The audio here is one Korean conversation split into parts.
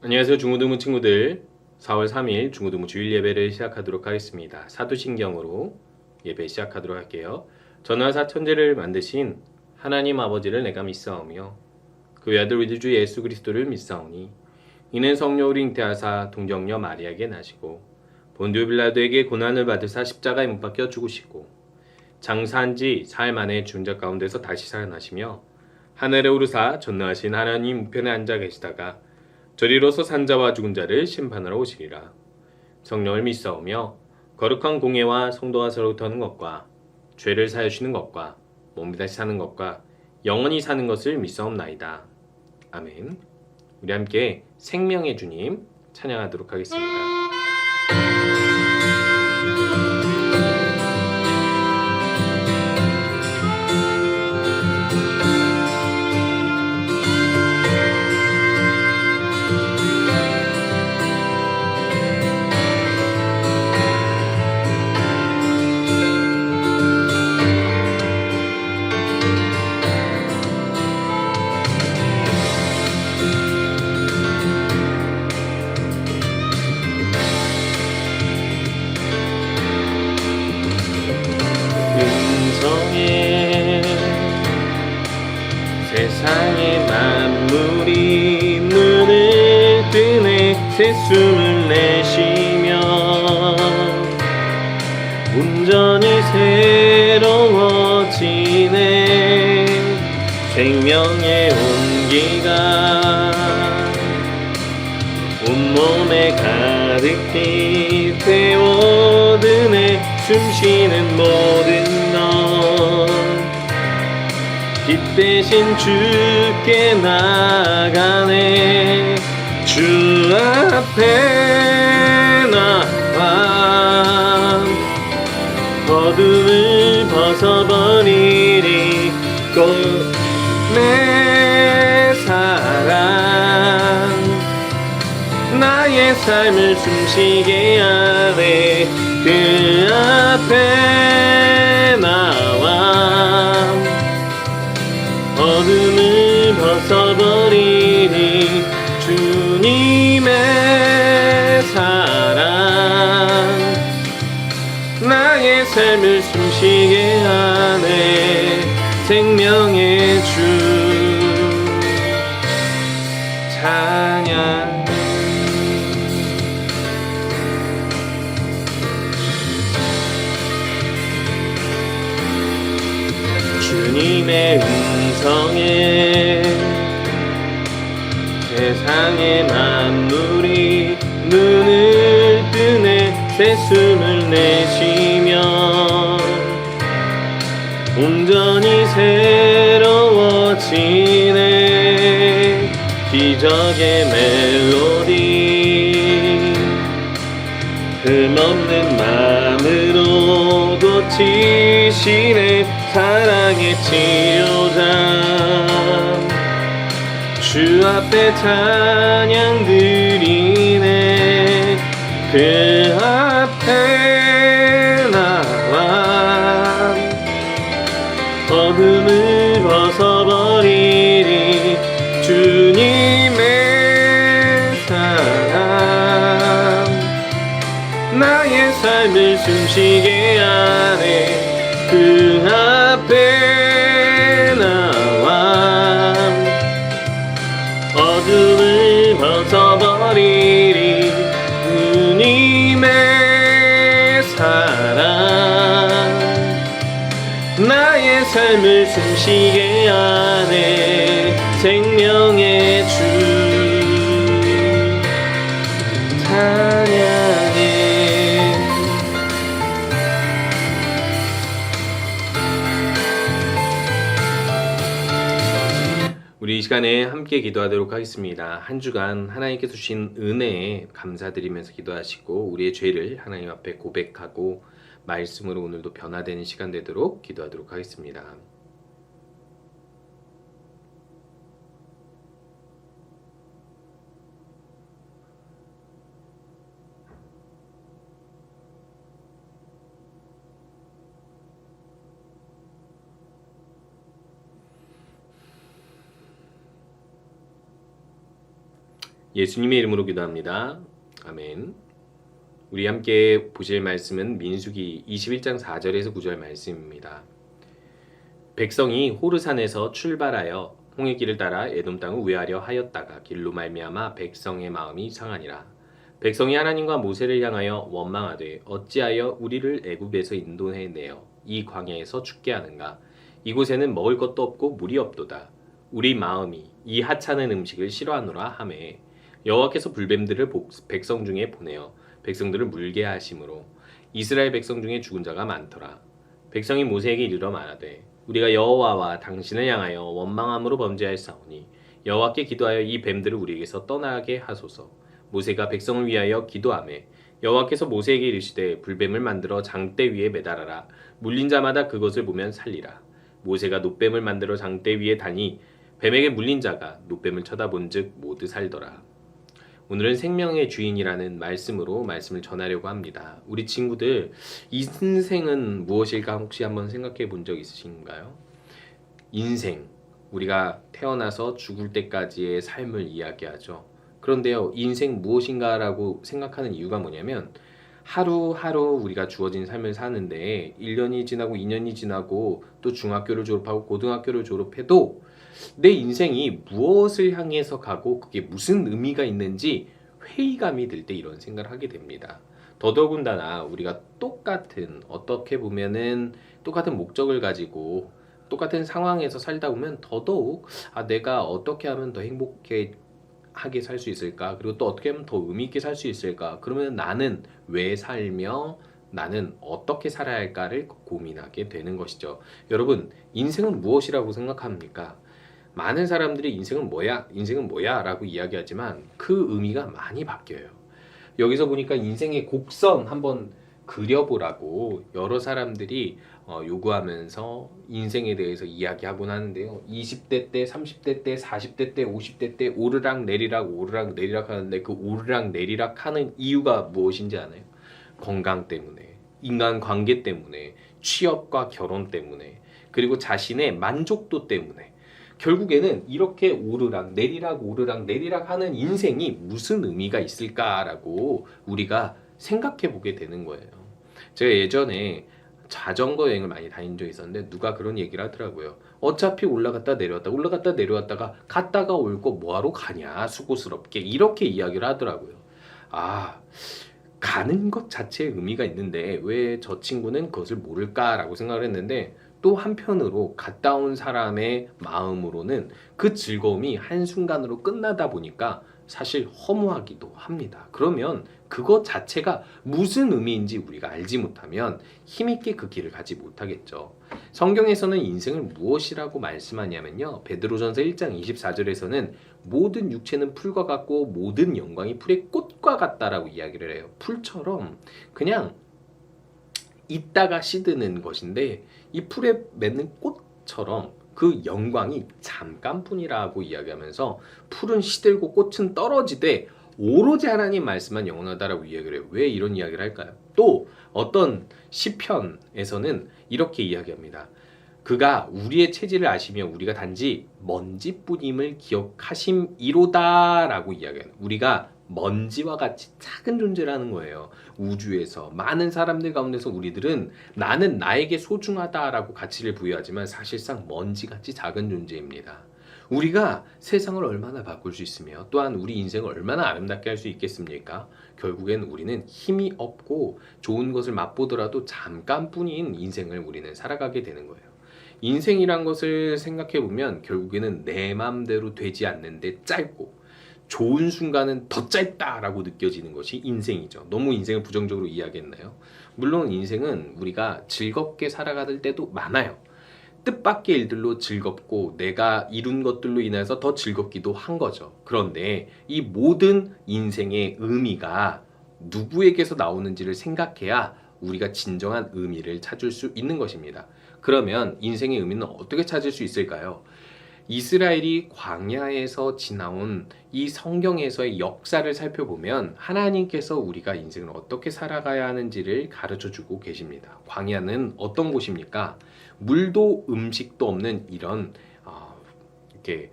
안녕하세요 중고등부 친구들. 4월 3일 중고등부 주일 예배를 시작하도록 하겠습니다. 사도신경으로 예배 시작하도록 할게요. 전하사 천지를 만드신 하나님 아버지를 내가 믿사오며 그 외아들 우리 주 예수 그리스도를 믿사오니 이는 성령으로 잉태하사 동정녀 마리아에게 나시고 본디오 빌라도에게 고난을 받으사 십자가에 못 박혀 죽으시고 장사한 지 사흘 만에 죽은 자 가운데서 다시 살아나시며 하늘에 오르사 전능하신 하나님 우편에 앉아 계시다가 저리로서 산자와 죽은 자를 심판하러 오시리라. 성령을 믿사오며 거룩한 공예와 성도와 서로부터 하는 것과 죄를 사하시는 것과 몸이 다시 사는 것과 영원히 사는 것을 믿사옵나이다. 아멘. 우리 함께 생명의 주님 찬양하도록 하겠습니다. 세상의 만물이 눈을 뜨네. 새 숨을 내쉬며 온전히 새로워지네. 생명의 온기가 온몸에 가득히 태워드네. 숨쉬는 모든 것 빛 대신 주께 나가네. 주 앞에 나와 어둠을 벗어버리리. 곧 내 사랑 나의 삶을 숨쉬게 하네. 그 앞에 나와 어둠을 벗어버리니. 주님의 사랑 나의 삶을 숨쉬게 하네. 생명의 주 찬양. 주님의 음성에 세상의 만물이 눈을 뜨네. 새 숨을 내쉬며 온전히 새로워지네. 기적의 멜로디 흠없는 마음으로 고치시네. 사랑의 치료자 주 앞에 찬양 드리네. 그 앞에 나와 어둠을 벗어버리리. 주님의 사랑 나의 삶을 숨쉬게 하네. 그 앞에 나와 어둠을 벗어버리리. 주님의 사랑 나의 삶을 숨쉬게 하네. 생명의 주 찬양해. 우리 이 시간에 함께 기도하도록 하겠습니다. 한 주간 하나님께서 주신 은혜에 감사드리면서 기도하시고 우리의 죄를 하나님 앞에 고백하고 말씀으로 오늘도 변화되는 시간 되도록 기도하도록 하겠습니다. 예수님의 이름으로 기도합니다. 아멘. 우리 함께 보실 말씀은 민수기 21장 4절에서 9절 말씀입니다. 백성이 호르산에서 출발하여 홍해 길을 따라 에돔 땅을 우회하려 하였다가 길로 말미암아 백성의 마음이 상하니라. 백성이 하나님과 모세를 향하여 원망하되 어찌하여 우리를 애굽에서 인도해내어 이 광야에서 죽게 하는가. 이곳에는 먹을 것도 없고 물이 없도다. 우리 마음이 이 하찮은 음식을 싫어하노라 하매 여호와께서 불뱀들을 백성 중에 보내어 백성들을 물게 하심으로 이스라엘 백성 중에 죽은 자가 많더라. 백성이 모세에게 이르러 말하되 우리가 여호와와 당신을 향하여 원망함으로 범죄하였사오니 여호와께 기도하여 이 뱀들을 우리에게서 떠나게 하소서. 모세가 백성을 위하여 기도하매 여호와께서 모세에게 이르시되 불뱀을 만들어 장대 위에 매달아라. 물린 자마다 그것을 보면 살리라. 모세가 놋뱀을 만들어 장대 위에 다니 뱀에게 물린 자가 놋뱀을 쳐다본즉 모두 살더라. 오늘은 생명의 주인이라는 말씀으로 말씀을 전하려고 합니다. 우리 친구들, 인생은 무엇일까 혹시 한번 생각해 본 적 있으신가요? 인생, 우리가 태어나서 죽을 때까지의 삶을 이야기하죠. 그런데요, 인생 무엇인가라고 생각하는 이유가 뭐냐면 하루하루 우리가 주어진 삶을 사는데 1년이 지나고 2년이 지나고 또 중학교를 졸업하고 고등학교를 졸업해도 내 인생이 무엇을 향해서 가고 그게 무슨 의미가 있는지 회의감이 들 때 이런 생각을 하게 됩니다. 더더군다나 우리가 똑같은 어떻게 보면은 똑같은 목적을 가지고 똑같은 상황에서 살다 보면 더더욱 내가 어떻게 하면 더 행복하게 살 수 있을까? 그리고 또 어떻게 하면 더 의미 있게 살 수 있을까? 그러면 나는 왜 살며 나는 어떻게 살아야 할까를 고민하게 되는 것이죠. 여러분, 인생은 무엇이라고 생각합니까? 많은 사람들이 인생은 뭐야 라고 이야기하지만 그 의미가 많이 바뀌어요. 여기서 보니까 인생의 곡선 한번 그려보라고 여러 사람들이 요구하면서 인생에 대해서 이야기하곤 하는데요. 20대 때, 30대 때, 40대 때, 50대 때 오르락 내리락 하는데 그 오르락 내리락 하는 이유가 무엇인지 아나요? 건강 때문에, 인간관계 때문에, 취업과 결혼 때문에, 그리고 자신의 만족도 때문에 결국에는 이렇게 오르락 내리락 하는 인생이 무슨 의미가 있을까라고 우리가 생각해 보게 되는 거예요. 제가 예전에 자전거 여행을 많이 다닌 적이 있었는데 누가 그런 얘기를 하더라고요. 어차피 올라갔다 내려왔다가 갔다가 올 거 뭐하러 가냐 수고스럽게 이렇게 이야기를 하더라고요. 가는 것 자체에 의미가 있는데 왜 저 친구는 그것을 모를까라고 생각을 했는데 또 한편으로 갔다 온 사람의 마음으로는 그 즐거움이 한순간으로 끝나다 보니까 사실 허무하기도 합니다. 그러면 그것 자체가 무슨 의미인지 우리가 알지 못하면 힘있게 그 길을 가지 못하겠죠. 성경에서는 인생을 무엇이라고 말씀하냐면요. 베드로전서 1장 24절에서는 모든 육체는 풀과 같고 모든 영광이 풀의 꽃과 같다라고 이야기를 해요. 풀처럼 그냥 있다가 시드는 것인데 이 풀에 맺는 꽃처럼 그 영광이 잠깐뿐이라고 이야기하면서 풀은 시들고 꽃은 떨어지되 오로지 하나님 말씀만 영원하다라고 이야기를 해요. 왜 이런 이야기를 할까요? 또 어떤 시편에서는 이렇게 이야기합니다. 그가 우리의 체질을 아시며 우리가 단지 먼지뿐임을 기억하심이로다라고 이야기해요. 우리가 먼지와 같이 작은 존재라는 거예요. 우주에서 많은 사람들 가운데서 우리들은 나는 나에게 소중하다라고 가치를 부여하지만 사실상 먼지같이 작은 존재입니다. 우리가 세상을 얼마나 바꿀 수 있으며 또한 우리 인생을 얼마나 아름답게 할 수 있겠습니까? 결국엔 우리는 힘이 없고 좋은 것을 맛보더라도 잠깐뿐인 인생을 우리는 살아가게 되는 거예요. 인생이란 것을 생각해 보면 결국에는 내 맘대로 되지 않는데 짧고 좋은 순간은 더 짧다라고 느껴지는 것이 인생이죠. 너무 인생을 부정적으로 이야기했나요? 물론 인생은 우리가 즐겁게 살아갈 때도 많아요. 뜻밖의 일들로 즐겁고 내가 이룬 것들로 인해서 더 즐겁기도 한 거죠. 그런데 이 모든 인생의 의미가 누구에게서 나오는지를 생각해야 우리가 진정한 의미를 찾을 수 있는 것입니다. 그러면 인생의 의미는 어떻게 찾을 수 있을까요? 이스라엘이 광야에서 지나온 이 성경에서의 역사를 살펴보면 하나님께서 우리가 인생을 어떻게 살아가야 하는지를 가르쳐주고 계십니다. 광야는 어떤 곳입니까? 물도 음식도 없는 이런 이렇게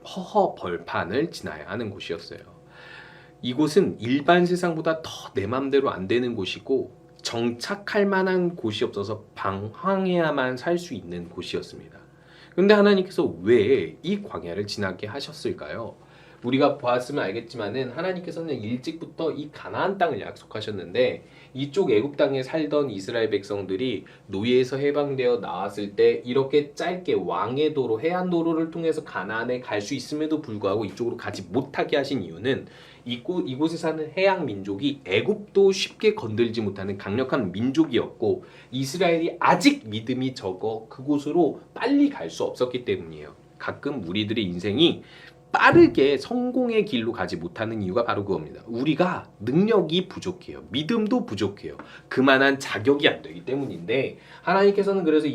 허허 벌판을 지나야 하는 곳이었어요. 이곳은 일반 세상보다 더 내 맘대로 안 되는 곳이고 정착할 만한 곳이 없어서 방황해야만 살 수 있는 곳이었습니다. 그런데 하나님께서 왜 이 광야를 지나게 하셨을까요? 우리가 보았으면 알겠지만은 하나님께서는 일찍부터 이 가나안 땅을 약속하셨는데 이쪽 애굽 땅에 살던 이스라엘 백성들이 노예에서 해방되어 나왔을 때 이렇게 짧게 왕의 도로, 해안 도로를 통해서 가나안에 갈 수 있음에도 불구하고 이쪽으로 가지 못하게 하신 이유는 이곳에 사는 해양 민족이 애굽도 쉽게 건들지 못하는 강력한 민족이었고 이스라엘이 아직 믿음이 적어 그곳으로 빨리 갈 수 없었기 때문이에요. 가끔 우리들의 인생이 빠르게 성공의 길로 가지 못하는 이유가 바로 그겁니다. 우리가 능력이 부족해요. 믿음도 부족해요. 그만한 자격이 안 되기 때문인데 하나님께서는 그래서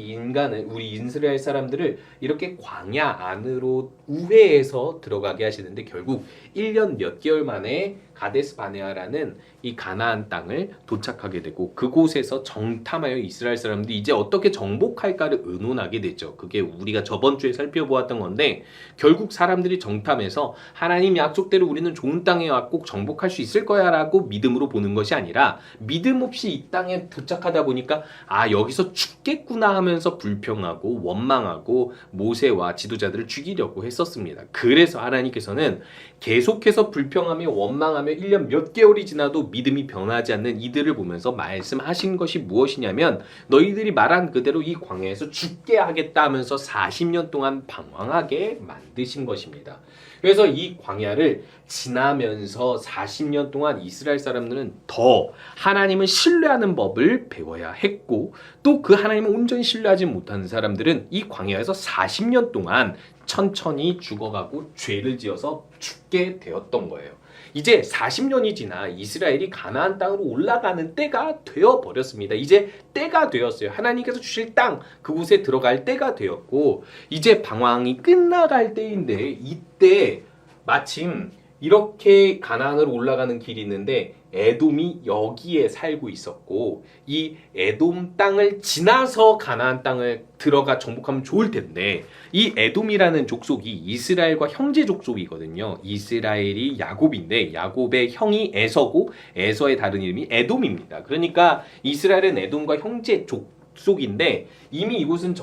우리 이스라엘 사람들을 이렇게 광야 안으로 우회해서 들어가게 하시는데 결국 1년 몇 개월 만에 가데스 바네아라는 이 가나안 땅을 도착하게 되고 그곳에서 정탐하여 이스라엘 사람들이 이제 어떻게 정복할까를 의논하게 됐죠. 그게 우리가 저번 주에 살펴보았던 건데 결국 사람들이 정탐해서 하나님 약속대로 우리는 좋은 땅에 와 꼭 정복할 수 있을 거야 라고 믿음으로 보는 것이 아니라 믿음 없이 이 땅에 도착하다 보니까 여기서 죽겠구나 하면서 불평하고 원망하고 모세와 지도자들을 죽이려고 했었습니다. 그래서 하나님께서는 계속해서 불평하며 원망하며 1년 몇 개월이 지나도 믿음이 변하지 않는 이들을 보면서 말씀하신 것이 무엇이냐면 너희들이 말한 그대로 이 광야에서 죽게 하겠다 하면서 40년 동안 방황하게 만드신 것입니다. 그래서 이 광야를 지나면서 40년 동안 이스라엘 사람들은 더 하나님을 신뢰하는 법을 배워야 했고 또 그 하나님을 온전히 신뢰하지 못하는 사람들은 이 광야에서 40년 동안 천천히 죽어가고 죄를 지어서 죽게 되었던 거예요. 이제 40년이 지나 이스라엘이 가나안 땅으로 올라가는 때가 되어버렸습니다. 이제 때가 되었어요. 하나님께서 주실 땅 그곳에 들어갈 때가 되었고 이제 방황이 끝나갈 때인데 이때 마침 이렇게 가나안으로 올라가는 길이 있는데 에돔이 여기에 살고 있었고 이 에돔 땅을 지나서 가나안 땅을 들어가 정복하면 좋을 텐데 이 에돔이라는 족속이 이스라엘과 형제 족속이거든요. 이스라엘이 야곱인데 야곱의 형이 에서고 에서의 다른 이름이 에돔입니다. 그러니까 이스라엘은 에돔과 형제 족속인데 이미 이곳은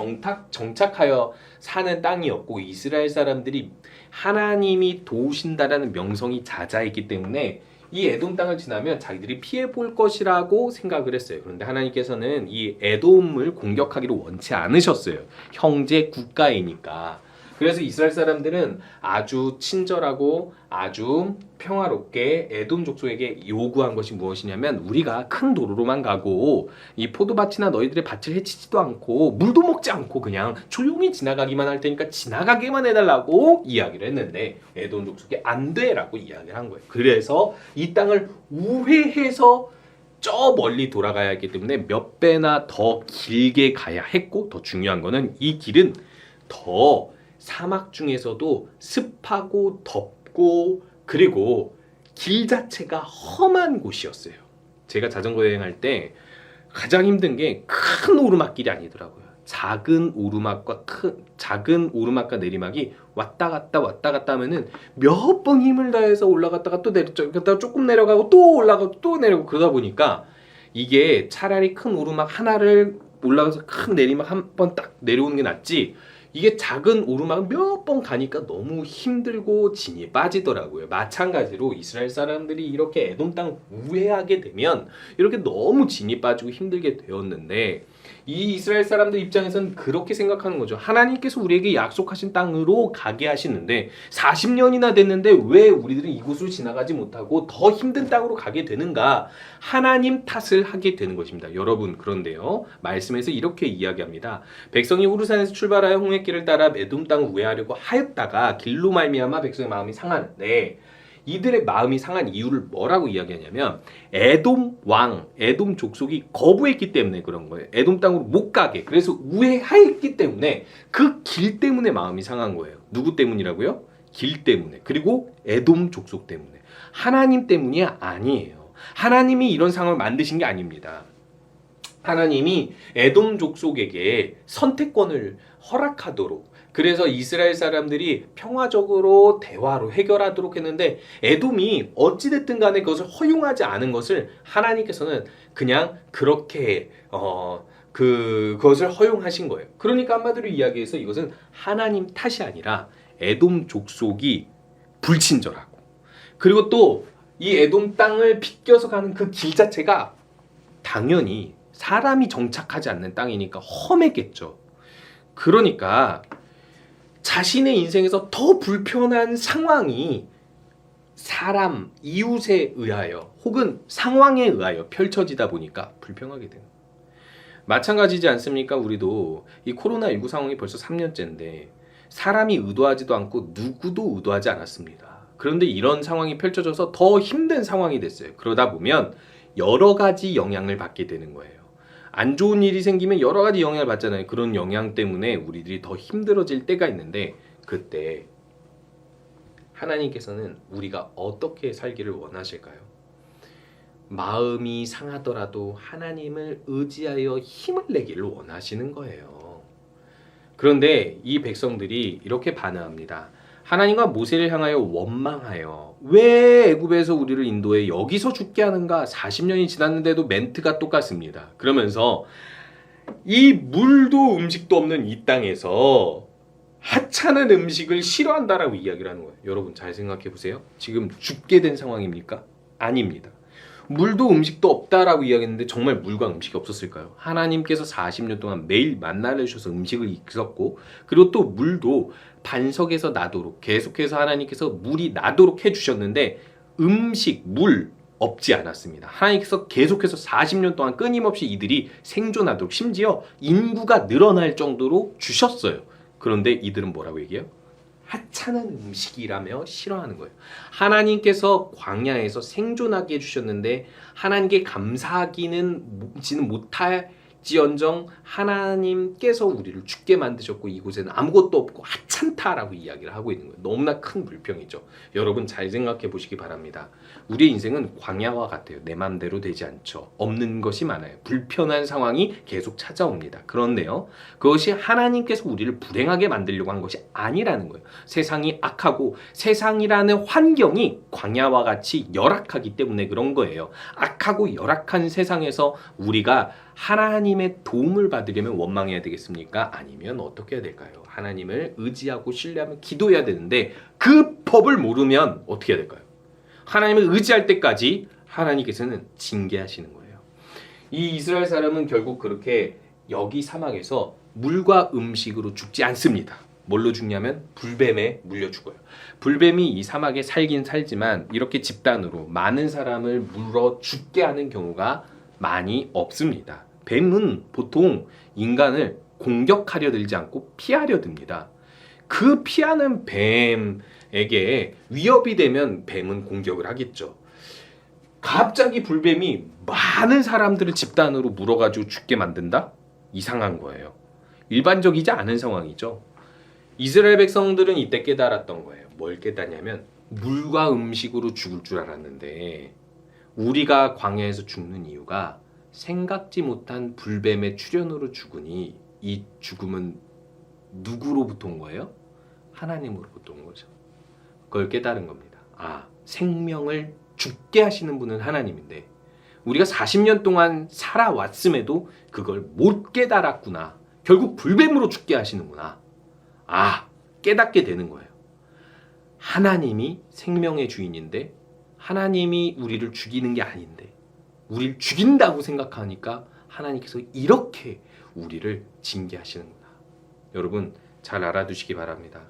정착하여 사는 땅이었고 이스라엘 사람들이 하나님이 도우신다라는 명성이 자자했기 때문에 이 에돔 땅을 지나면 자기들이 피해 볼 것이라고 생각을 했어요. 그런데 하나님께서는 이 에돔을 공격하기를 원치 않으셨어요. 형제 국가이니까. 그래서 이스라엘 사람들은 아주 친절하고 아주 평화롭게 에돔 족속에게 요구한 것이 무엇이냐면 우리가 큰 도로로만 가고 이 포도밭이나 너희들의 밭을 해치지도 않고 물도 먹지 않고 그냥 조용히 지나가기만 할 테니까 지나가게만 해달라고 이야기를 했는데 에돔 족속이 안 돼라고 이야기를 한 거예요. 그래서 이 땅을 우회해서 저 멀리 돌아가야 했기 때문에 몇 배나 더 길게 가야 했고 더 중요한 거는 이 길은 더 사막 중에서도 습하고 덥고 그리고 길 자체가 험한 곳이었어요. 제가 자전거 여행할 때 가장 힘든 게 큰 오르막길이 아니더라고요. 작은 오르막과 내리막이 왔다 갔다 하면은 몇 번 힘을 다해서 올라갔다가 또 내렸다가 조금 내려가고 또 올라가고 또 내려가고 그러다 보니까 이게 차라리 큰 오르막 하나를 올라가서 큰 내리막 한 번 딱 내려오는 게 낫지 이게 작은 오르막을 몇 번 가니까 너무 힘들고 진이 빠지더라고요. 마찬가지로 이스라엘 사람들이 이렇게 에돔 땅을 우회하게 되면 이렇게 너무 진이 빠지고 힘들게 되었는데 이 이스라엘 사람들 입장에서는 그렇게 생각하는 거죠. 하나님께서 우리에게 약속하신 땅으로 가게 하시는데 40년이나 됐는데 왜 우리들은 이곳으로 지나가지 못하고 더 힘든 땅으로 가게 되는가? 하나님 탓을 하게 되는 것입니다. 여러분 그런데요. 말씀에서 이렇게 이야기합니다. 백성이 후르산에서 출발하여 홍해길을 따라 에돔 땅을 우회하려고 하였다가 길로 말미암아 백성의 마음이 상하는데 이들의 마음이 상한 이유를 뭐라고 이야기하냐면 에돔 족속이 거부했기 때문에 그런 거예요. 에돔 땅으로 못 가게. 그래서 우회하였기 때문에 그 길 때문에 마음이 상한 거예요. 누구 때문이라고요? 길 때문에. 그리고 에돔 족속 때문에. 하나님 때문이 아니에요. 하나님이 이런 상황을 만드신 게 아닙니다. 하나님이 에돔 족속에게 선택권을 허락하도록 그래서 이스라엘 사람들이 평화적으로 대화로 해결하도록 했는데 에돔이 어찌됐든 간에 그것을 허용하지 않은 것을 하나님께서는 그냥 그렇게 그것을 허용하신 거예요. 그러니까 한마디로 이야기해서 이것은 하나님 탓이 아니라 에돔 족속이 불친절하고, 그리고 또 이 에돔 땅을 빗겨서 가는 그 길 자체가 당연히 사람이 정착하지 않는 땅이니까 험했겠죠. 그러니까 자신의 인생에서 더 불편한 상황이 사람, 이웃에 의하여 혹은 상황에 의하여 펼쳐지다 보니까 불평하게 되는 거예요. 마찬가지지 않습니까? 우리도 이 코로나19 상황이 벌써 3년째인데 사람이 의도하지도 않고 누구도 의도하지 않았습니다. 그런데 이런 상황이 펼쳐져서 더 힘든 상황이 됐어요. 그러다 보면 여러 가지 영향을 받게 되는 거예요. 안 좋은 일이 생기면 여러 가지 영향을 받잖아요. 그런 영향 때문에 우리들이 더 힘들어질 때가 있는데, 그때 하나님께서는 우리가 어떻게 살기를 원하실까요? 마음이 상하더라도 하나님을 의지하여 힘을 내기를 원하시는 거예요. 그런데 이 백성들이 이렇게 반응합니다. 하나님과 모세를 향하여 원망하여 왜 애굽에서 우리를 인도해 여기서 죽게 하는가? 40년이 지났는데도 멘트가 똑같습니다. 그러면서 이 물도 음식도 없는 이 땅에서 하찮은 음식을 싫어한다라고 이야기를 하는 거예요. 여러분 잘 생각해 보세요. 지금 죽게 된 상황입니까? 아닙니다. 물도 음식도 없다라고 이야기했는데 정말 물과 음식이 없었을까요? 하나님께서 40년 동안 매일 만나를 주셔서 음식을 있었고, 그리고 또 물도 반석에서 나도록 계속해서 하나님께서 물이 나도록 해주셨는데 음식, 물 없지 않았습니다. 하나님께서 계속해서 40년 동안 끊임없이 이들이 생존하도록, 심지어 인구가 늘어날 정도로 주셨어요. 그런데 이들은 뭐라고 얘기해요? 하찮은 음식이라며 싫어하는 거예요. 하나님께서 광야에서 생존하게 해주셨는데 하나님께 감사하기는 못할지언정 하나님께서 우리를 죽게 만드셨고 이곳에는 아무것도 없고 하찮다라고 이야기를 하고 있는 거예요. 너무나 큰 불평이죠. 여러분 잘 생각해 보시기 바랍니다. 우리의 인생은 광야와 같아요. 내 마음대로 되지 않죠. 없는 것이 많아요. 불편한 상황이 계속 찾아옵니다. 그런데요, 그것이 하나님께서 우리를 불행하게 만들려고 한 것이 아니라는 거예요. 세상이 악하고 세상이라는 환경이 광야와 같이 열악하기 때문에 그런 거예요. 악하고 열악한 세상에서 우리가 하나님의 도움을 받으려면 원망해야 되겠습니까? 아니면 어떻게 해야 될까요? 하나님을 의지하고 신뢰하면 기도해야 되는데 그 법을 모르면 어떻게 해야 될까요? 하나님을 의지할 때까지 하나님께서는 징계하시는 거예요. 이 이스라엘 사람은 결국 그렇게 여기 사막에서 물과 음식으로 죽지 않습니다. 뭘로 죽냐면 불뱀에 물려 죽어요. 불뱀이 이 사막에 살긴 살지만 이렇게 집단으로 많은 사람을 물어 죽게 하는 경우가 많이 없습니다. 뱀은 보통 인간을 공격하려 들지 않고 피하려 듭니다. 그 피하는 뱀에게 위협이 되면 뱀은 공격을 하겠죠. 갑자기 불뱀이 많은 사람들을 집단으로 물어가지고 죽게 만든다? 이상한 거예요. 일반적이지 않은 상황이죠. 이스라엘 백성들은 이때 깨달았던 거예요. 뭘 깨닫냐면 물과 음식으로 죽을 줄 알았는데 우리가 광야에서 죽는 이유가 생각지 못한 불뱀의 출현으로 죽으니 이 죽음은 누구로부터 온 거예요? 하나님으로부터 온 거죠. 그걸 깨달은 겁니다. 아, 생명을 죽게 하시는 분은 하나님인데 우리가 40년 동안 살아왔음에도 그걸 못 깨달았구나. 결국 불뱀으로 죽게 하시는구나. 아, 깨닫게 되는 거예요. 하나님이 생명의 주인인데 하나님이 우리를 죽이는 게 아닌데 우리를 죽인다고 생각하니까 하나님께서 이렇게 우리를 징계하시는구나. 여러분 잘 알아두시기 바랍니다.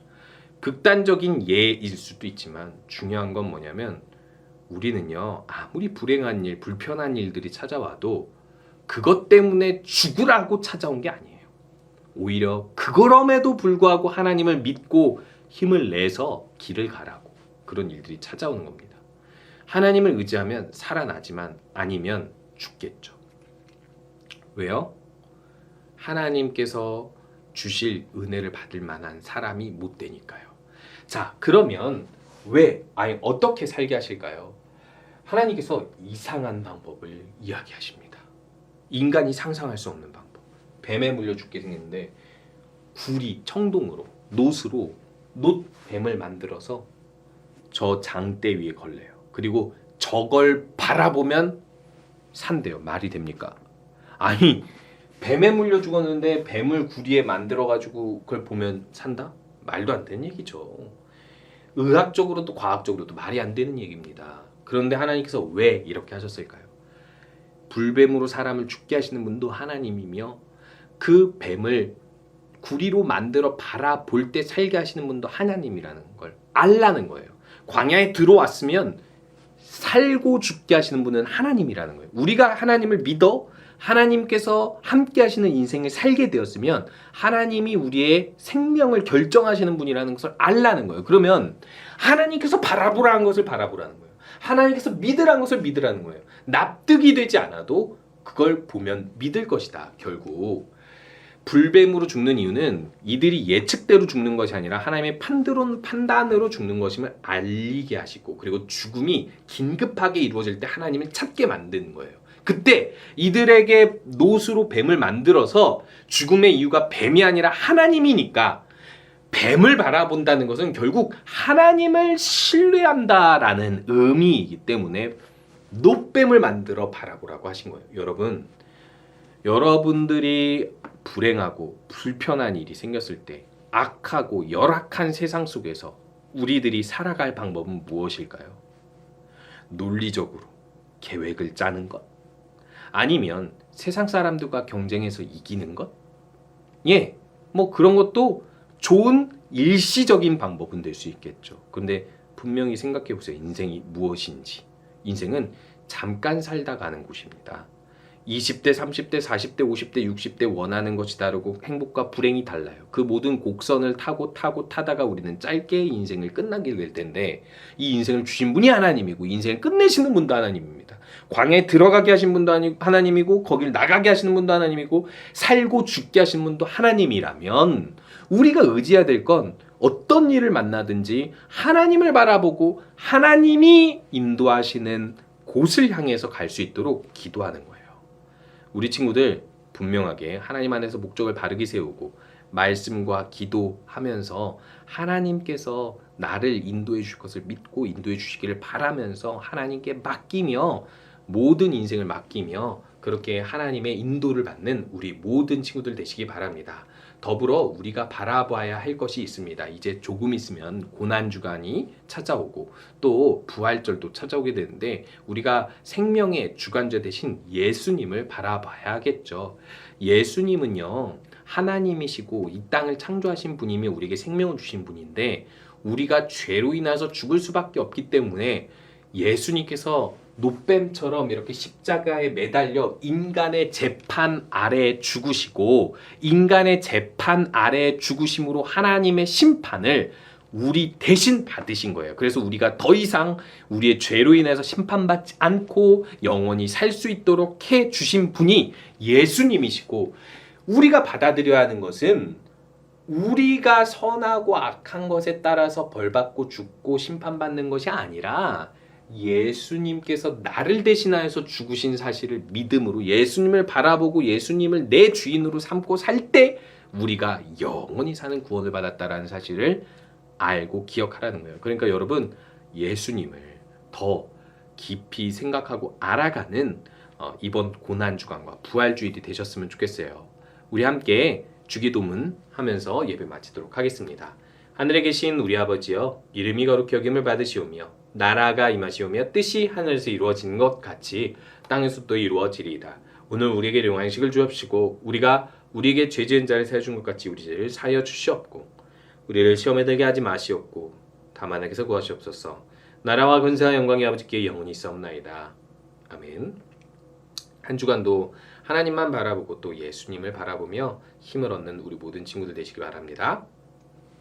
극단적인 예일 수도 있지만 중요한 건 뭐냐면 우리는요, 아무리 불행한 일, 불편한 일들이 찾아와도 그것 때문에 죽으라고 찾아온 게 아니에요. 오히려 그럼에도 불구하고 하나님을 믿고 힘을 내서 길을 가라고 그런 일들이 찾아오는 겁니다. 하나님을 의지하면 살아나지만 아니면 죽겠죠. 왜요? 하나님께서 주실 은혜를 받을 만한 사람이 못 되니까요. 자, 그러면 어떻게 살게 하실까요? 하나님께서 이상한 방법을 이야기하십니다. 인간이 상상할 수 없는 방법. 뱀에 물려 죽게 생겼는데 굴이 청동으로 놋으로 놋뱀을 만들어서 저 장대 위에 걸려요. 그리고 저걸 바라보면 산대요. 말이 됩니까? 아니, 뱀에 물려 죽었는데 뱀을 구리에 만들어가지고 그걸 보면 산다? 말도 안 되는 얘기죠. 의학적으로도 과학적으로도 말이 안 되는 얘기입니다. 그런데 하나님께서 왜 이렇게 하셨을까요? 불뱀으로 사람을 죽게 하시는 분도 하나님이며 그 뱀을 구리로 만들어 바라볼 때 살게 하시는 분도 하나님이라는 걸 알라는 거예요. 광야에 들어왔으면 살고 죽게 하시는 분은 하나님이라는 거예요. 우리가 하나님을 믿어 하나님께서 함께 하시는 인생을 살게 되었으면 하나님이 우리의 생명을 결정하시는 분이라는 것을 알라는 거예요. 그러면 하나님께서 바라보라는 것을 바라보라는 거예요. 하나님께서 믿으라는 것을 믿으라는 거예요. 납득이 되지 않아도 그걸 보면 믿을 것이다. 결국 불뱀으로 죽는 이유는 이들이 예측대로 죽는 것이 아니라 하나님의 판단으로 죽는 것임을 알리게 하시고, 그리고 죽음이 긴급하게 이루어질 때 하나님을 찾게 만드는 거예요. 그때 이들에게 놋으로 뱀을 만들어서 죽음의 이유가 뱀이 아니라 하나님이니까 뱀을 바라본다는 것은 결국 하나님을 신뢰한다라는 의미이기 때문에 놋뱀을 만들어 바라보라고 하신 거예요. 여러분들이 불행하고 불편한 일이 생겼을 때 악하고 열악한 세상 속에서 우리들이 살아갈 방법은 무엇일까요? 논리적으로 계획을 짜는 것? 아니면 세상 사람들과 경쟁해서 이기는 것? 예, 뭐 그런 것도 좋은 일시적인 방법은 될 수 있겠죠. 그런데 분명히 생각해 보세요. 인생이 무엇인지. 인생은 잠깐 살다 가는 곳입니다. 20대, 30대, 40대, 50대, 60대 원하는 것이 다르고 행복과 불행이 달라요. 그 모든 곡선을 타다가 우리는 짧게 인생을 끝나게 될 텐데 이 인생을 주신 분이 하나님이고 인생을 끝내시는 분도 하나님입니다. 광야에 들어가게 하신 분도 하나님이고 거길 나가게 하시는 분도 하나님이고 살고 죽게 하시는 분도 하나님이라면 우리가 의지해야 될 건 어떤 일을 만나든지 하나님을 바라보고 하나님이 인도하시는 곳을 향해서 갈 수 있도록 기도하는 거예요. 우리 친구들 분명하게 하나님 안에서 목적을 바르게 세우고 말씀과 기도하면서 하나님께서 나를 인도해 주실 것을 믿고 인도해 주시기를 바라면서 하나님께 맡기며 모든 인생을 맡기며 그렇게 하나님의 인도를 받는 우리 모든 친구들 되시기 바랍니다. 더불어 우리가 바라봐야 할 것이 있습니다. 이제 조금 있으면 고난주간이 찾아오고 또 부활절도 찾아오게 되는데 우리가 생명의 주관자 되신 예수님을 바라봐야겠죠. 예수님은요 하나님이시고 이 땅을 창조하신 분이며 우리에게 생명을 주신 분인데 우리가 죄로 인해서 죽을 수밖에 없기 때문에 예수님께서 놋뱀처럼 이렇게 십자가에 매달려 인간의 재판 아래 죽으시고 인간의 재판 아래 죽으심으로 하나님의 심판을 우리 대신 받으신 거예요. 그래서 우리가 더 이상 우리의 죄로 인해서 심판받지 않고 영원히 살 수 있도록 해 주신 분이 예수님이시고 우리가 받아들여야 하는 것은 우리가 선하고 악한 것에 따라서 벌받고 죽고 심판받는 것이 아니라 예수님께서 나를 대신하여서 죽으신 사실을 믿음으로 예수님을 바라보고 예수님을 내 주인으로 삼고 살 때 우리가 영원히 사는 구원을 받았다라는 사실을 알고 기억하라는 거예요. 그러니까 여러분 예수님을 더 깊이 생각하고 알아가는 이번 고난주간과 부활주일이 되셨으면 좋겠어요. 우리 함께 주기도문 하면서 예배 마치도록 하겠습니다. 하늘에 계신 우리 아버지여 이름이 거룩히 여김을 받으시오며 나라가 임하시오며 뜻이 하늘에서 이루어진 것 같이 땅에서 또 이루어지리이다. 오늘 우리에게 영양식을 주옵시고 우리가 우리에게 죄 지은 자를 사해 준 것 같이 우리 죄를 사하여 주시옵고 우리를 시험에 들게 하지 마시옵고 다만 악에서 구하시옵소서. 나라와 권세와 영광이 아버지께 영원히 있사옵나이다. 아멘. 한 주간도 하나님만 바라보고 또 예수님을 바라보며 힘을 얻는 우리 모든 친구들 되시기 바랍니다.